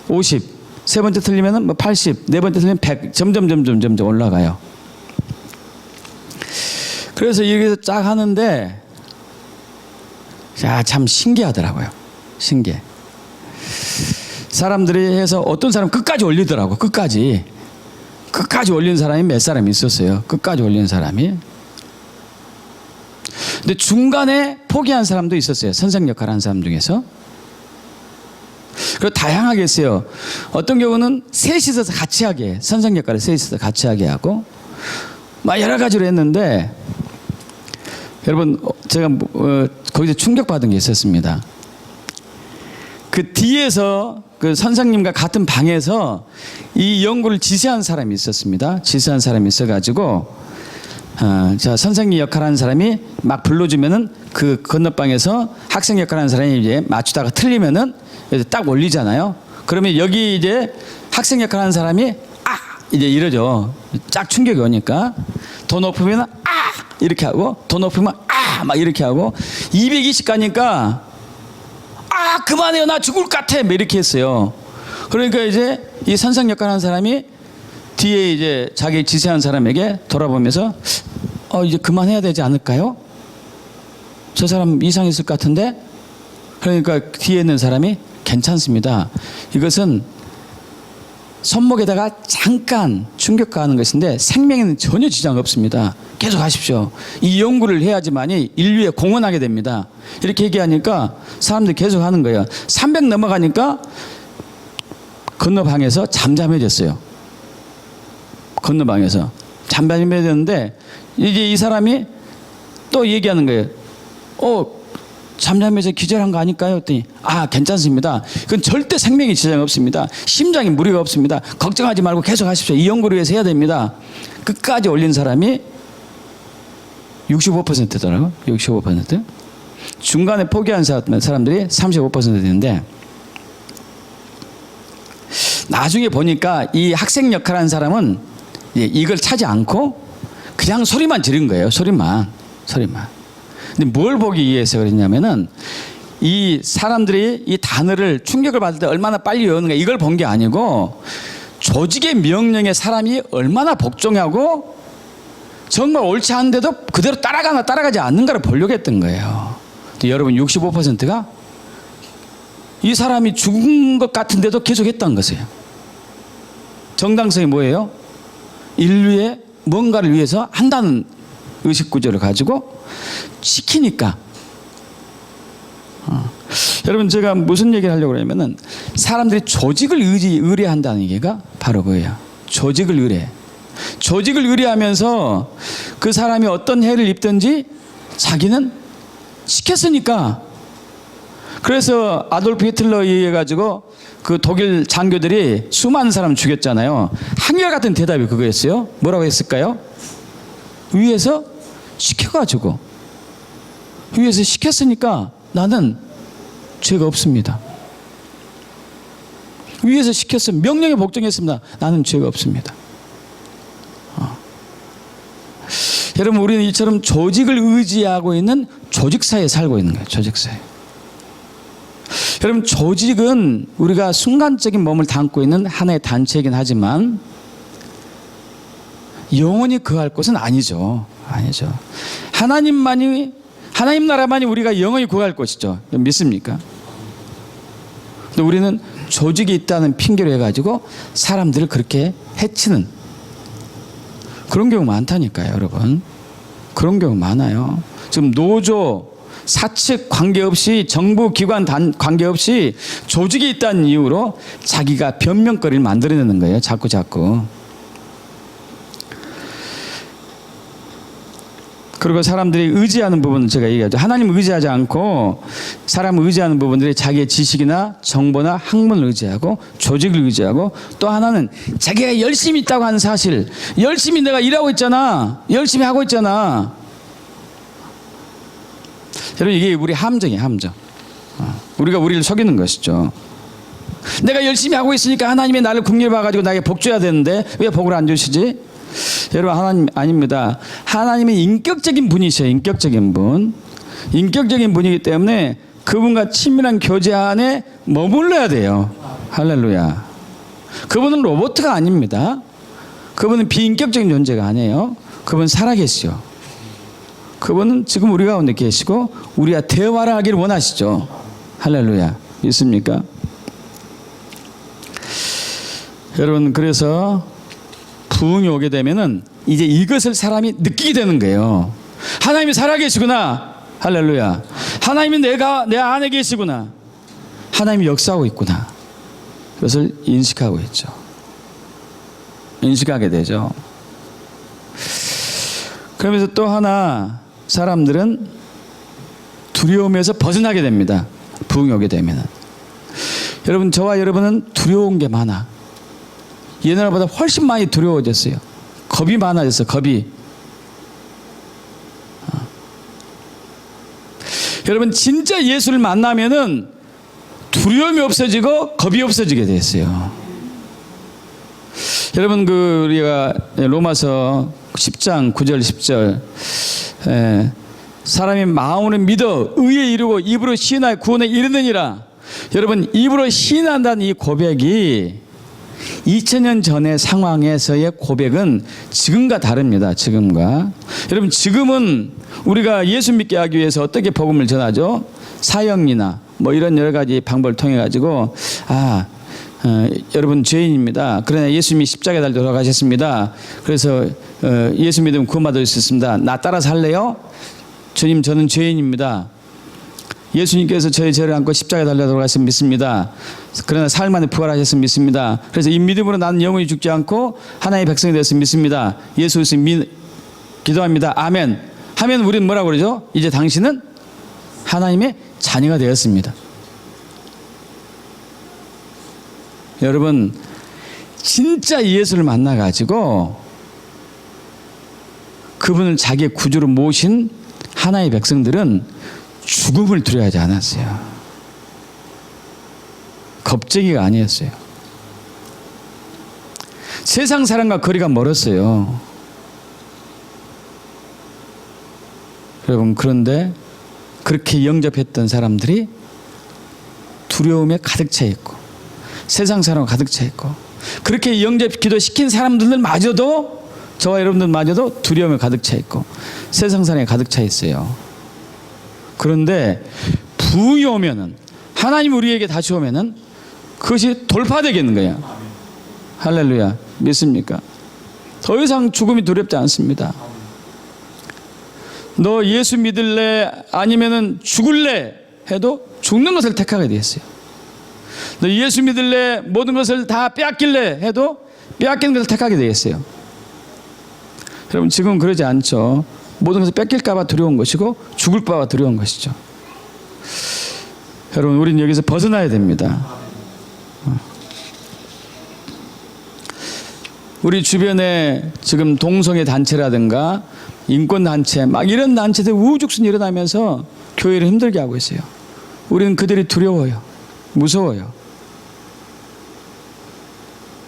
[SPEAKER 1] 50, 세 번째 틀리면은 뭐 80, 네 번째 틀리면 100, 점점 올라가요. 그래서 이렇게 쫙 하는데, 야, 참 신기하더라고요. 신기해. 사람들이 해서 어떤 사람 끝까지 올리더라고. 끝까지 올리는 사람이 몇 사람이 있었어요. 끝까지 올리는 사람이. 근데 중간에 포기한 사람도 있었어요. 선생 역할을 한 사람 중에서. 그리고 다양하게 했어요. 어떤 경우는 셋이서 같이 하게, 선생 역할을 셋이서 같이 하게 하고, 막 여러 가지로 했는데, 여러분, 제가 거기서 충격받은 게 있었습니다. 그 뒤에서 그 선생님과 같은 방에서 이 연구를 지시한 사람이 있었습니다. 지시한 사람이 있어가지고, 자, 선생님 역할하는 사람이 막 불러주면은 그 건너방에서 학생 역할하는 사람이 이제 맞추다가 틀리면은 딱 올리잖아요. 그러면 여기 이제 학생 역할하는 사람이 이제 이러죠. 쫙 충격이 오니까 더 높으면 이렇게 하고 더 높으면 막 이렇게 하고 220 가니까 그만해요, 나 죽을 것 같아, 뭐 이렇게 했어요. 그러니까 이제 이 선생 역할하는 사람이 뒤에 이제 자기 지시한 사람에게 돌아보면서 이제 그만해야 되지 않을까요? 저 사람 이상했을 것 같은데. 그러니까 뒤에 있는 사람이 괜찮습니다. 이것은 손목에다가 잠깐 충격가하는 것인데 생명에는 전혀 지장 없습니다. 계속 하십시오. 이 연구를 해야지만이 인류에 공헌하게 됩니다. 이렇게 얘기하니까 사람들이 계속 하는 거예요. 300 넘어가니까 건너방에서 잠잠해졌어요. 건너방에서 잠잠해졌는데 이제 이 사람이 또 얘기하는 거예요. 잠잠해서 기절한 거 아닐까요? 했더니 괜찮습니다. 그건 절대 생명에 지장 없습니다. 심장에 무리가 없습니다. 걱정하지 말고 계속 하십시오. 이 연구를 위해서 해야 됩니다. 끝까지 올린 사람이 65%더라고요. 65%. 중간에 포기한 사람들이 35%인데 나중에 보니까 이 학생 역할하는 사람은 이걸 차지 않고 그냥 소리만 지른 거예요. 소리만. 근데 뭘 보기 위해서 그랬냐면은 이 사람들이 이 단어를 충격을 받을 때 얼마나 빨리 외우는가 이걸 본 게 아니고 조직의 명령에 사람이 얼마나 복종하고 정말 옳지 않은데도 그대로 따라가나 따라가지 않는가를 보려고 했던 거예요. 근데 여러분 65%가 이 사람이 죽은 것 같은데도 계속 했던 것이에요. 정당성이 뭐예요? 인류의 뭔가를 위해서 한다는 의식구조를 가지고 시키니까. 여러분 제가 무슨 얘기를 하려고 그러냐면은 사람들이 조직을 의뢰한다는 얘기가 바로 그거예요. 조직을 의뢰해. 조직을 의뢰하면서 그 사람이 어떤 해를 입든지 자기는 시켰으니까. 그래서 아돌프 히틀러에 의해 가지고 그 독일 장교들이 수많은 사람 죽였잖아요. 한결같은 대답이 그거였어요. 뭐라고 했을까요? 위에서 시켜가지고 위에서 시켰으니까 나는 죄가 없습니다. 위에서 시켰어 명령에 복종했습니다. 나는 죄가 없습니다. 여러분 우리는 이처럼 조직을 의지하고 있는 조직사회에 살고 있는 거예요. 조직사회. 여러분 조직은 우리가 순간적인 몸을 담고 있는 하나의 단체이긴 하지만 영원히 거할 곳은 아니죠. 하나님 나라만이 우리가 영원히 구할 것이죠. 믿습니까? 근데 우리는 조직이 있다는 핑계로 해가지고 사람들을 그렇게 해치는 그런 경우 많다니까요, 여러분. 그런 경우 많아요. 지금 노조, 사측 관계없이 정부 기관 관계없이 조직이 있다는 이유로 자기가 변명거리를 만들어내는 거예요. 자꾸. 그리고 사람들이 의지하는 부분은 제가 얘기하죠. 하나님 의지하지 않고 사람을 의지하는 부분들이 자기의 지식이나 정보나 학문을 의지하고 조직을 의지하고 또 하나는 자기가 열심히 있다고 하는 사실. 열심히 내가 일하고 있잖아. 열심히 하고 있잖아. 여러분 이게 우리 함정이에요. 함정. 우리가 우리를 속이는 것이죠. 내가 열심히 하고 있으니까 하나님이 나를 긍휼히 봐가지고 나에게 복 줘야 되는데 왜 복을 안 주시지? 여러분 하나님 아닙니다. 하나님은 인격적인 분이셔요. 인격적인 분. 인격적인 분이기 때문에 그분과 친밀한 교제 안에 머물러야 돼요. 할렐루야. 그분은 로봇가 아닙니다. 그분은 비인격적인 존재가 아니에요. 그분은 살아계시죠. 그분은 지금 우리 가운데 계시고 우리와 대화를 하기를 원하시죠. 할렐루야. 믿습니까? 여러분, 그래서 부흥이 오게 되면은 이제 이것을 사람이 느끼게 되는 거예요. 하나님이 살아계시구나. 할렐루야. 하나님이 내 안에 계시구나. 하나님이 역사하고 있구나. 그것을 인식하고 있죠. 인식하게 되죠. 그러면서 또 하나, 사람들은 두려움에서 벗어나게 됩니다. 부흥이 오게 되면은. 여러분, 저와 여러분은 두려운 게 많아. 옛날보다 훨씬 많이 두려워졌어요. 겁이 많아졌어요. 겁이. 여러분, 진짜 예수를 만나면은 두려움이 없어지고 겁이 없어지게 됐어요. 여러분, 우리가 로마서 10장 9절 10절 사람이 마음으로 믿어 의에 이르고 입으로 시인하여 구원에 이르느니라. 여러분, 입으로 시인한다는 이 고백이 2000년 전의 상황에서의 고백은 지금과 다릅니다. 지금과. 여러분, 지금은 우리가 예수 믿게 하기 위해서 어떻게 복음을 전하죠? 사형이나 뭐 이런 여러 가지 방법을 통해 가지고 여러분 죄인입니다. 그러나 예수님이 십자가에 달려 돌아가셨습니다. 그래서 예수 믿으면 구원받을 수 있습니다. 나 따라 살래요? 주님, 저는 죄인입니다. 예수님께서 저의 죄를 안고 십자가에 달려 돌아가셨으면 믿습니다. 그러나 사흘 만에 부활하셨으면 믿습니다. 그래서 이 믿음으로 나는 영원히 죽지 않고 하나님의 백성이 되었으면 믿습니다. 예수 그리스도 기도합니다. 아멘. 하면 우리는 뭐라고 그러죠? 이제 당신은 하나님의 자녀가 되었습니다. 여러분, 진짜 예수를 만나가지고 그분을 자기의 구주로 모신 하나의 백성들은 죽음을 두려워하지 않았어요. 겁쟁이가 아니었어요. 세상 사람과 거리가 멀었어요. 여러분, 그런데 그렇게 영접했던 사람들이 두려움에 가득 차 있고 세상 사람과 가득 차 있고 그렇게 영접 기도시킨 사람들마저도 저와 여러분들마저도 두려움에 가득 차 있고 세상 사람에 가득 차 있어요. 그런데 부흥이 오면은 하나님 우리에게 다시 오면은 그것이 돌파되겠는 거야. 할렐루야. 믿습니까? 더 이상 죽음이 두렵지 않습니다. 너 예수 믿을래 아니면은 죽을래 해도 죽는 것을 택하게 되었어요. 너 예수 믿을래 모든 것을 다 빼앗길래 해도 빼앗기는 것을 택하게 되었어요. 여러분, 지금은 그러지 않죠. 모든 것을 뺏길까 봐 두려운 것이고 죽을까 봐 두려운 것이죠. 여러분, 우리는 여기서 벗어나야 됩니다. 우리 주변에 지금 동성애 단체라든가 인권단체 막 이런 단체들 우후죽순 일어나면서 교회를 힘들게 하고 있어요. 우리는 그들이 두려워요. 무서워요.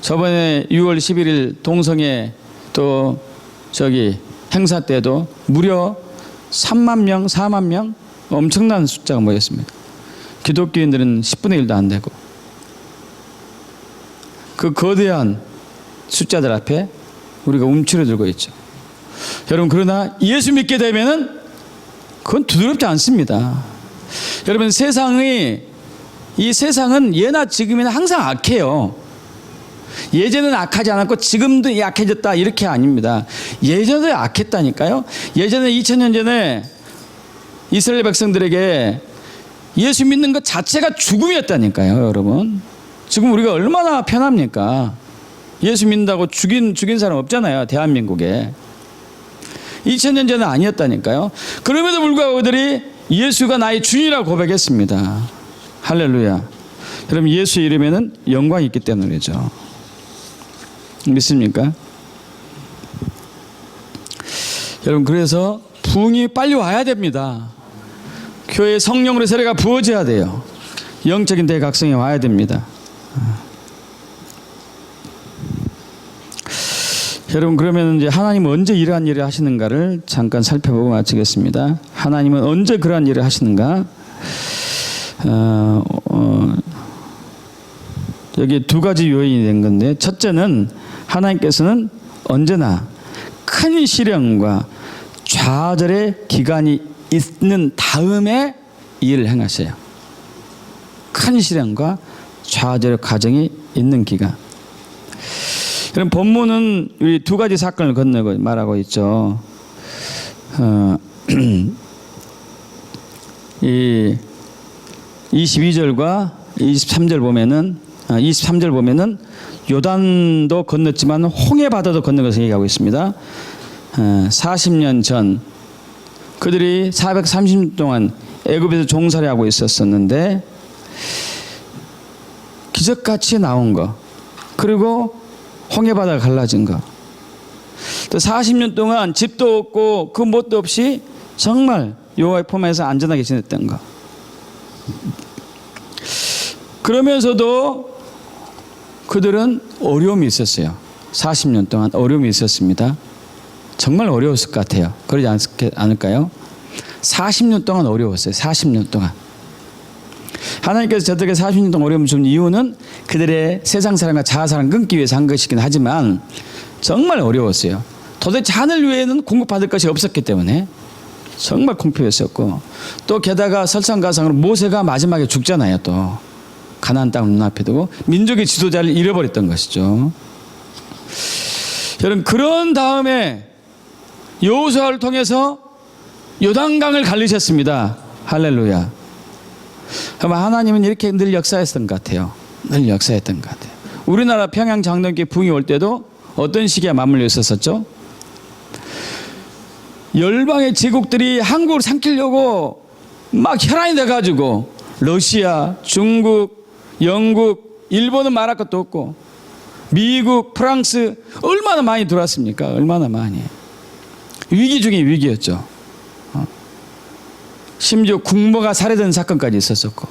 [SPEAKER 1] 저번에 6월 11일 동성애 또 행사 때도 무려 3만 명, 4만 명 엄청난 숫자가 모였습니다. 기독교인들은 10분의 1도 안 되고 그 거대한 숫자들 앞에 우리가 움츠러들고 있죠. 여러분, 그러나 예수 믿게 되면은 그건 두렵지 않습니다. 여러분, 이 세상은 예나 지금이나 항상 악해요. 예전에는 악하지 않았고 지금도 약해졌다 이렇게 아닙니다. 예전에 악했다니까요. 예전에 2000년 전에 이스라엘 백성들에게 예수 믿는 것 자체가 죽음이었다니까요. 여러분, 지금 우리가 얼마나 편합니까? 예수 믿는다고 죽인 사람 없잖아요. 대한민국에. 2000년 전에 아니었다니까요. 그럼에도 불구하고 그들이 예수가 나의 주인이라고 고백했습니다. 할렐루야. 여러분, 예수의 이름에는 영광이 있기 때문이죠. 믿습니까? 여러분, 그래서 부흥이 빨리 와야 됩니다. 교회에 성령으로 세례가 부어져야 돼요. 영적인 대각성이 와야 됩니다. 여러분, 그러면 이제 하나님은 언제 이러한 일을 하시는가를 잠깐 살펴보고 마치겠습니다. 하나님은 언제 그러한 일을 하시는가? 여기 두 가지 요인이 된 건데, 첫째는 하나님께서는 언제나 큰 시련과 좌절의 기간이 있는 다음에 일을 행하셔요. 큰 시련과 좌절의 과정이 있는 기간. 그럼 본문은 이 두 가지 사건을 건너고 말하고 있죠. 이 22절과 23절 보면은 요단도 건넜지만 홍해바다도 건넌 것을 얘기하고 있습니다. 40년 전 그들이 430년 동안 애굽에서 종살이하고 있었었는데 기적같이 나온 거, 그리고 홍해바다가 갈라진 거, 또 40년 동안 집도 없고 그 뭣도 없이 정말 여호와의 품에서 안전하게 지냈던 거. 그러면서도 그들은 어려움이 있었어요. 40년 동안 어려움이 있었습니다. 정말 어려웠을 것 같아요. 그러지 않을까요? 40년 동안 어려웠어요. 40년 동안. 하나님께서 저들에게 40년 동안 어려움을 준 이유는 그들의 세상 사랑과 자아 사랑 끊기 위해서 한 것이긴 하지만 정말 어려웠어요. 도대체 하늘 외에는 공급받을 것이 없었기 때문에 정말 공포였었고, 또 게다가 설상가상으로 모세가 마지막에 죽잖아요. 또 가나안 땅을 눈앞에 두고 민족의 지도자를 잃어버렸던 것이죠. 여러분, 그런 다음에 여호수아를 통해서 요단강을 갈리셨습니다. 할렐루야. 그럼 하나님은 이렇게 늘 역사했던 것 같아요. 늘 역사했던 것 같아요. 우리나라 평양 장동기 붕이 올 때도 어떤 시기에 맞물려 있었었죠? 열방의 제국들이 한국을 삼키려고 막 혈안이 돼가지고 러시아, 중국, 영국, 일본은 말할 것도 없고 미국, 프랑스 얼마나 많이 들어왔습니까? 얼마나 많이. 위기 중에 위기였죠. 심지어 국모가 살해된 사건까지 있었었고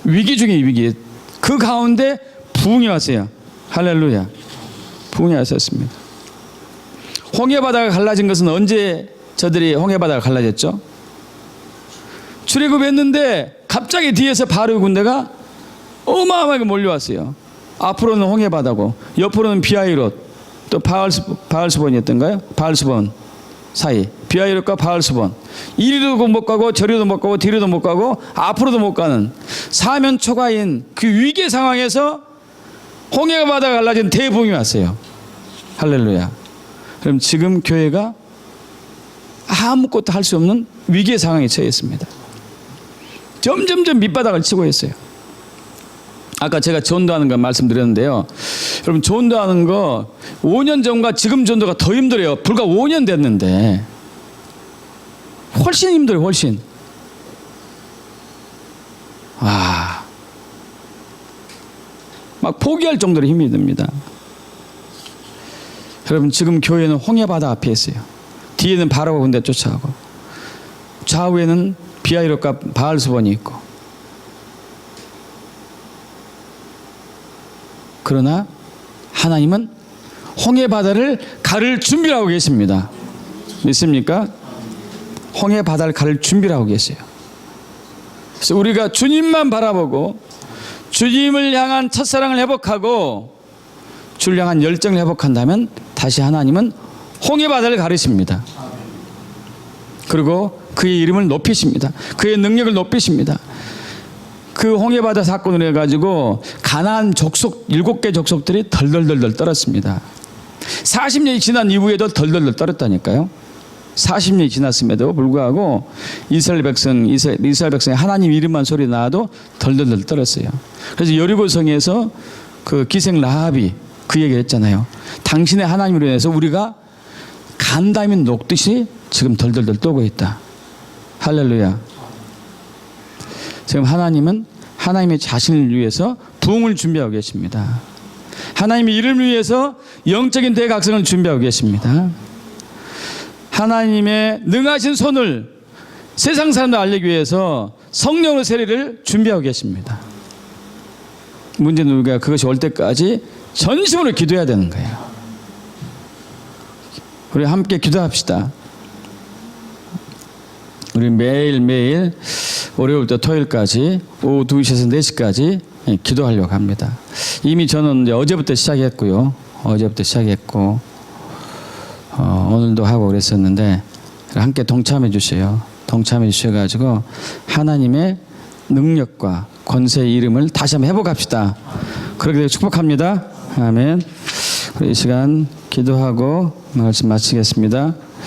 [SPEAKER 1] 위기 중에 위기. 그 가운데 부흥이 왔어요. 할렐루야. 부흥이 왔었습니다. 홍해바다가 갈라진 것은 언제 저들이 홍해바다가 갈라졌죠? 출애굽했는데 갑자기 뒤에서 바로 군대가 어마어마하게 몰려왔어요. 앞으로는 홍해바다고 옆으로는 비하이롯, 또 바알스본이었던가요? 바알스본 사이, 비하이롯과 바알스본. 이리도 못 가고 저리도 못 가고 뒤로도 못 가고 앞으로도 못 가는 사면 초가인 그 위기 상황에서 홍해바다가 갈라진 대붕이 왔어요. 할렐루야. 그럼 지금 교회가 아무것도 할 수 없는 위기의 상황에 처해 있습니다. 점점점 밑바닥을 치고 있어요. 아까 제가 전도하는 거 말씀드렸는데요. 여러분, 전도하는 거 5년 전과 지금 전도가 더 힘들어요. 불과 5년 됐는데 훨씬 힘들어요. 훨씬. 와, 막 포기할 정도로 힘이 듭니다. 여러분, 지금 교회는 홍해바다 앞에 있어요. 뒤에는 바로가 군대 쫓아가고 좌우에는 비하이롯과 바알스본이 있고, 그러나 하나님은 홍해바다를 가를 준비를 하고 계십니다. 믿습니까? 홍해바다를 가를 준비를 하고 계세요. 그래서 우리가 주님만 바라보고 주님을 향한 첫사랑을 회복하고 주를 향한 열정을 회복한다면 다시 하나님은 홍해바다를 가르십니다. 그리고 그의 이름을 높이십니다. 그의 능력을 높이십니다. 그 홍해바다 사건으로 해가지고 가나안 족속 7개 족속들이 덜덜덜덜 떨었습니다. 40년이 지난 이후에도 덜덜덜 떨었다니까요. 40년이 지났음에도 불구하고 이스라엘 백성이 하나님 이름만 소리 나도 덜덜덜 떨었어요. 그래서 여리고성에서 그 기생 라합이 그 얘기를 했잖아요. 당신의 하나님으로 인해서 우리가 간담이 녹듯이 지금 덜덜덜 떠고 있다. 할렐루야. 지금 하나님은 하나님의 자신을 위해서 부흥을 준비하고 계십니다. 하나님의 이름을 위해서 영적인 대각성을 준비하고 계십니다. 하나님의 능하신 손을 세상 사람들 알리기 위해서 성령의 세례를 준비하고 계십니다. 문제는 우리가 그것이 올 때까지 전심으로 기도해야 되는 거예요. 우리 함께 기도합시다. 우리 매일매일 월요일부터 토요일까지 오후 2시에서 4시까지 기도하려고 합니다. 이미 저는 이제 어제부터 시작했고요. 오늘도 하고 그랬었는데 함께 동참해 주세요. 동참해 주셔가지고 하나님의 능력과 권세의 이름을 다시 한번 회복합시다. 그렇게 되길 축복합니다. 아멘. 이 시간 기도하고 말씀 마치겠습니다.